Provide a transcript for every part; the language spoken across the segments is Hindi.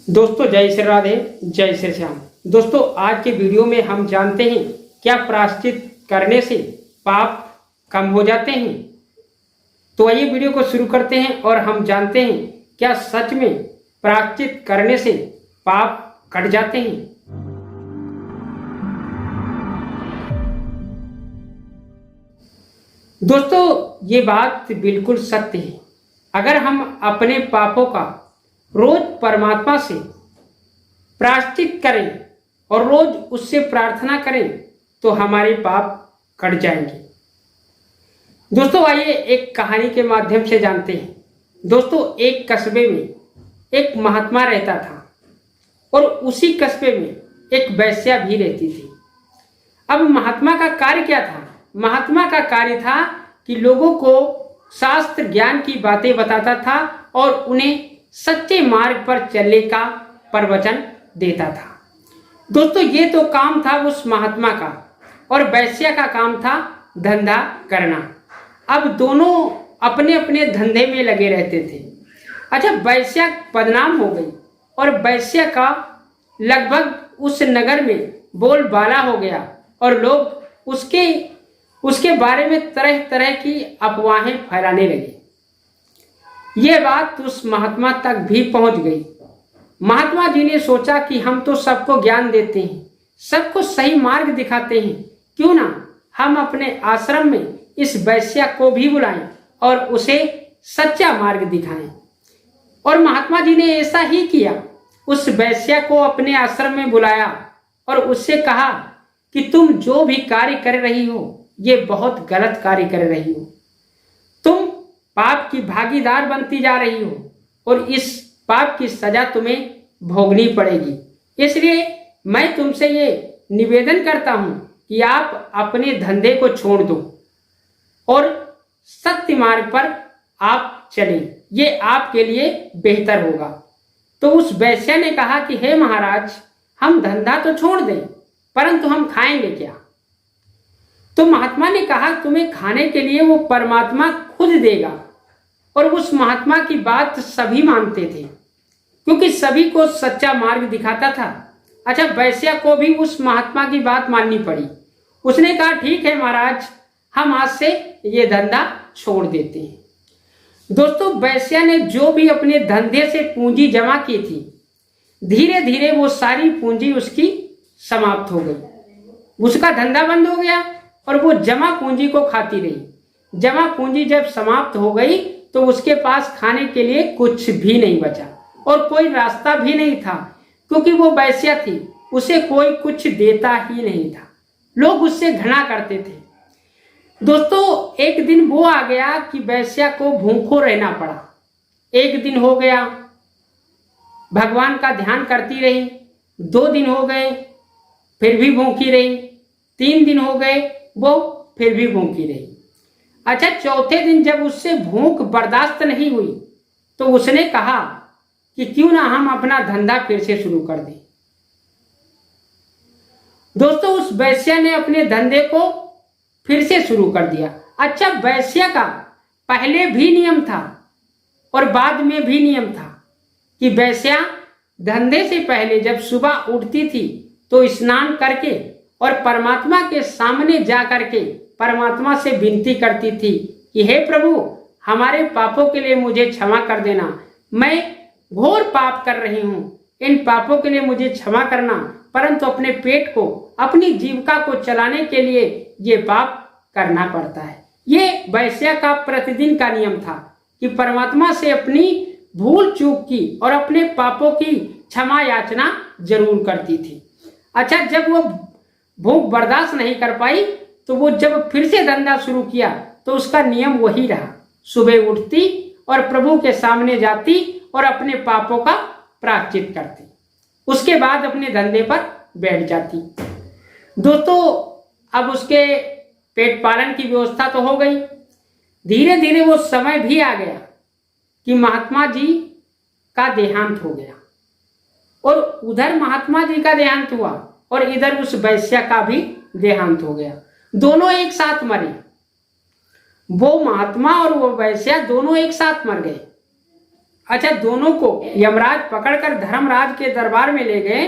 दोस्तों जय श्री राधे, जय श्री श्याम। दोस्तों आज के वीडियो में हम जानते हैं क्या प्रायश्चित करने से पाप कम हो जाते हैं। तो आइए वीडियो को शुरू करते हैं और हम जानते हैं क्या सच में प्रायश्चित करने से पाप कट जाते हैं। दोस्तों ये बात बिल्कुल सत्य है। अगर हम अपने पापों का रोज परमात्मा से प्रायश्चित करें और रोज उससे प्रार्थना करें तो हमारे पाप कट जाएंगे। दोस्तों आइए एक कहानी के माध्यम से जानते हैं। दोस्तों एक कस्बे में एक महात्मा रहता था और उसी कस्बे में एक वैश्या भी रहती थी। अब महात्मा का कार्य क्या था? महात्मा का कार्य था कि लोगों को शास्त्र ज्ञान की बातें बताता था और उन्हें सच्चे मार्ग पर चलने का प्रवचन देता था। दोस्तों ये तो काम था उस महात्मा का और वैश्या का काम था धंधा करना। अब दोनों अपने अपने धंधे में लगे रहते थे। अच्छा, वैश्या बदनाम हो गई और वैश्या का लगभग उस नगर में बोलबाला हो गया और लोग उसके बारे में तरह तरह की अफवाहें फैलाने लगे। यह बात उस महात्मा तक भी पहुंच गई। महात्मा जी ने सोचा कि हम तो सबको ज्ञान देते हैं, सबको सही मार्ग दिखाते हैं, क्यों ना हम अपने आश्रम में इस वैश्या को भी बुलाएं और उसे सच्चा मार्ग दिखाएं। और महात्मा जी ने ऐसा ही किया। उस वैश्या को अपने आश्रम में बुलाया और उससे कहा कि तुम जो भी कार्य कर रही हो ये बहुत गलत कार्य कर रही हो। तुम पाप की भागीदार बनती जा रही हो और इस पाप की सजा तुम्हें भोगनी पड़ेगी। इसलिए मैं तुमसे ये निवेदन करता हूं कि आप अपने धंधे को छोड़ दो और सत्य मार्ग पर आप चलें, ये आपके लिए बेहतर होगा। तो उस वैश्या ने कहा कि हे महाराज, हम धंधा तो छोड़ दें परंतु हम खाएंगे क्या? तो महात्मा ने कहा तुम्हें खाने के लिए वो परमात्मा खुद देगा। और उस महात्मा की बात सभी मानते थे क्योंकि सभी को सच्चा मार्ग दिखाता था। अच्छा, वैश्या को भी उस महात्मा की बात माननी पड़ी। उसने कहा ठीक है महाराज, हम आज से ये धंधा छोड़ देते हैं। दोस्तों वैश्या ने जो भी अपने धंधे से पूंजी जमा की थी, धीरे धीरे वो सारी पूंजी उसकी समाप्त हो गई। उसका धंधा बंद हो गया और वो जमा पूंजी को खाती रही। जमा पूंजी जब समाप्त हो गई तो उसके पास खाने के लिए कुछ भी नहीं बचा और कोई रास्ता भी नहीं था क्योंकि वो वैश्या थी, उसे कोई कुछ देता ही नहीं था। लोग उससे घृणा करते थे। दोस्तों एक दिन वो आ गया कि वैश्या को भूखों रहना पड़ा। एक दिन हो गया, भगवान का ध्यान करती रही। 2 दिन हो गए, फिर भी भूखी रही। 3 दिन हो गए, वो फिर भी भूखी रही। अच्छा, चौथे दिन जब उससे भूख बर्दाश्त नहीं हुई तो उसने कहा कि क्यों ना हम अपना धंधा फिर से शुरू कर दें। दोस्तों उस वैश्या ने अपने धंधे को फिर से शुरू कर दिया। अच्छा, वैश्या का पहले भी नियम था और बाद में भी नियम था कि वैश्या धंधे से पहले जब सुबह उठती थी तो स्नान करके और परमात्मा के सामने जा करके परमात्मा से विनती करती थी कि हे प्रभु, हमारे पापों के लिए मुझे क्षमा कर देना। मैं घोर पाप कर रही हूँ, इन पापों के लिए मुझे क्षमा करना, परंतु अपने पेट को, अपनी जीविका को चलाने के लिए ये पाप करना पड़ता है। ये वैश्या का प्रतिदिन का नियम था कि परमात्मा से अपनी भूल चूक की और अपने पापों की क्षमा याचना जरूर करती थी। अच्छा, जब वो भूख बर्दाश्त नहीं कर पाई तो वो जब फिर से धंधा शुरू किया तो उसका नियम वही रहा। सुबह उठती और प्रभु के सामने जाती और अपने पापों का प्रायश्चित करती, उसके बाद अपने धंधे पर बैठ जाती। दोस्तों अब उसके पेट पालन की व्यवस्था तो हो गई। धीरे धीरे वो समय भी आ गया कि महात्मा जी का देहांत हो गया और उधर महात्मा जी का देहांत हुआ और इधर उस वैश्या का भी देहांत हो गया। दोनों एक साथ मरे। वो महात्मा और वो वैश्या दोनों एक साथ मर गए। अच्छा, दोनों को यमराज पकड़कर धर्मराज के दरबार में ले गए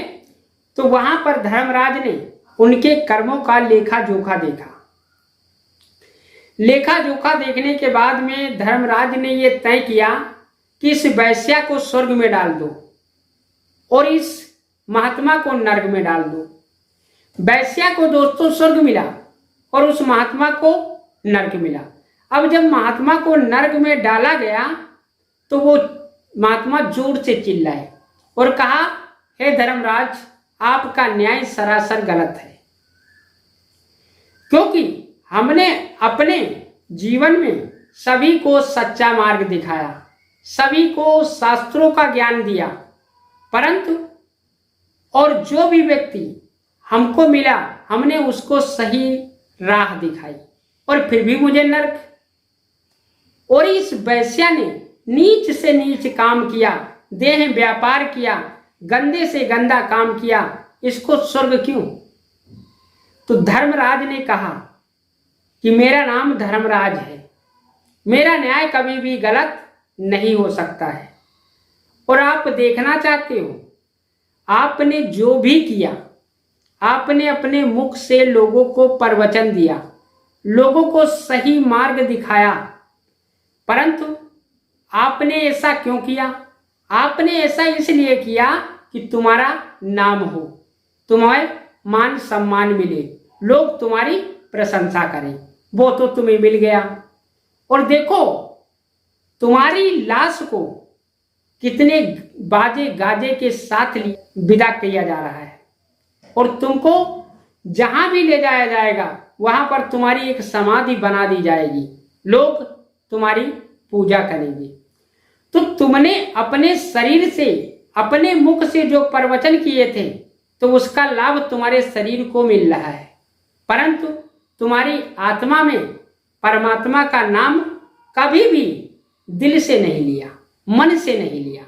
तो वहां पर धर्मराज ने उनके कर्मों का लेखा जोखा देखा। लेखा जोखा देखने के बाद में धर्मराज ने यह तय किया कि इस वैश्या को स्वर्ग में डाल दो और इस महात्मा को नर्क में डाल दो। वैश्या को दोस्तों स्वर्ग मिला और उस महात्मा को नर्क मिला। अब जब महात्मा को नर्क में डाला गया तो वो महात्मा जोर से चिल्लाए और कहा, हे धर्मराज, आपका न्याय सरासर गलत है, क्योंकि हमने अपने जीवन में सभी को सच्चा मार्ग दिखाया, सभी को शास्त्रों का ज्ञान दिया, परंतु और जो भी व्यक्ति हमको मिला हमने उसको सही राह दिखाई और फिर भी मुझे नर्क। और इस वैश्या ने नीच से नीच काम किया, देह व्यापार किया, गंदे से गंदा काम किया, इसको स्वर्ग क्यों? तो धर्मराज ने कहा कि मेरा नाम धर्मराज है, मेरा न्याय कभी भी गलत नहीं हो सकता है। और आप देखना चाहते हो, आपने जो भी किया, आपने अपने मुख से लोगों को प्रवचन दिया, लोगों को सही मार्ग दिखाया, परंतु आपने ऐसा क्यों किया? आपने ऐसा इसलिए किया कि तुम्हारा नाम हो, तुम्हें मान सम्मान मिले, लोग तुम्हारी प्रशंसा करें। वो तो तुम्हें मिल गया और देखो तुम्हारी लाश को कितने बाजे गाजे के साथ विदा किया जा रहा है और तुमको जहां भी ले जाया जाएगा वहां पर तुम्हारी एक समाधि बना दी जाएगी, लोग तुम्हारी पूजा करेंगे। तो तुमने अपने शरीर से, अपने मुख से जो प्रवचन किए थे तो उसका लाभ तुम्हारे शरीर को मिल रहा है, परंतु तुम्हारी आत्मा में परमात्मा का नाम कभी भी दिल से नहीं लिया, मन से नहीं लिया।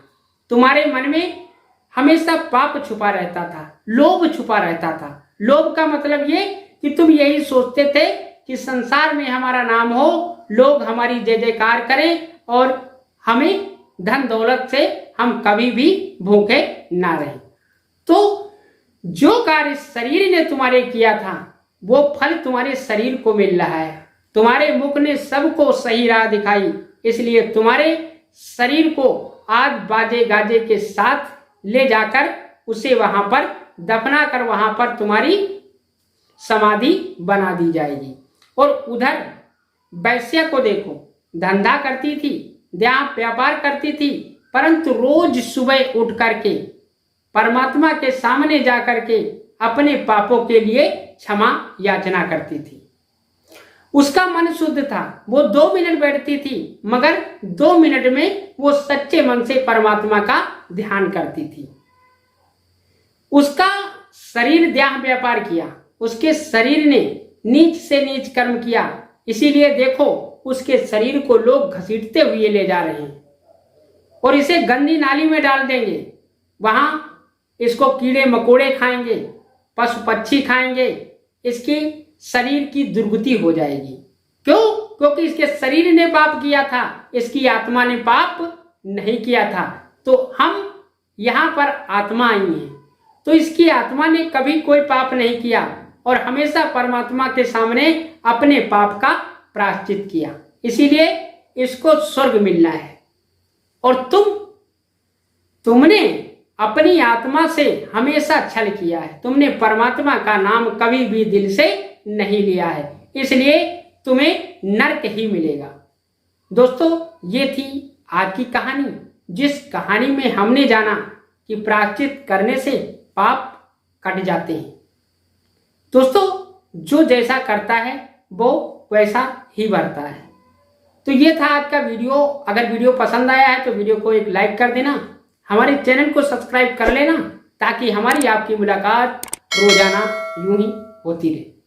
तुम्हारे मन में हमेशा पाप छुपा रहता था, लोभ छुपा रहता था। लोभ का मतलब ये कि तुम यही सोचते थे कि संसार में हमारा नाम हो, लोग हमारी जय जयकार करें और हमें धन दौलत से हम कभी भी भूखे ना रहें। तो जो कार्य शरीर ने तुम्हारे किया था वो फल तुम्हारे शरीर को मिल रहा है। तुम्हारे मुख ने सबको सही राह दिखाई, इसलिए तुम्हारे शरीर को आज बाजे गाजे के साथ ले जाकर उसे वहां पर दफना कर वहां पर तुम्हारी समाधि बना दी जाएगी। और उधर वैश्या को देखो, धंधा करती थी, व्यापार करती थी, परंतु रोज सुबह उठ करके परमात्मा के सामने जा करके अपने पापों के लिए क्षमा याचना करती थी। उसका मन शुद्ध था, वो 2 मिनट बैठती थी, मगर 2 मिनट में वो सच्चे मन से परमात्मा का ध्यान करती थी। उसका शरीर देह व्यापार किया, उसके शरीर ने नीच से नीच कर्म किया, इसीलिए देखो उसके शरीर को लोग घसीटते हुए ले जा रहे हैं और इसे गंदी नाली में डाल देंगे। वहां इसको कीड़े मकोड़े खाएंगे, पशु पक्षी खाएंगे, इसकी शरीर की दुर्गति हो जाएगी। क्यों? क्योंकि इसके शरीर ने पाप किया था, इसकी आत्मा ने पाप नहीं किया था। तो हम यहाँ पर आत्मा आई हैं, तो इसकी आत्मा ने कभी कोई पाप नहीं किया और हमेशा परमात्मा के सामने अपने पाप का प्रायश्चित किया, इसीलिए इसको स्वर्ग मिलना है। और तुमने अपनी आत्मा से हमेशा छल किया है, तुमने परमात्मा का नाम कभी भी दिल से नहीं लिया है, इसलिए तुम्हें नरक ही मिलेगा। दोस्तों, ये थी आज की कहानी, जिस कहानी में हमने जाना कि प्रायश्चित करने से पाप कट जाते हैं। दोस्तों, जो जैसा करता है वो वैसा ही बढ़ता है। तो ये था आज का वीडियो। अगर वीडियो पसंद आया है तो वीडियो को एक लाइक कर देना, हमारे चैनल को सब्सक्राइब कर लेना, ताकि हमारी आपकी मुलाकात रोजाना यूं ही होती रहे।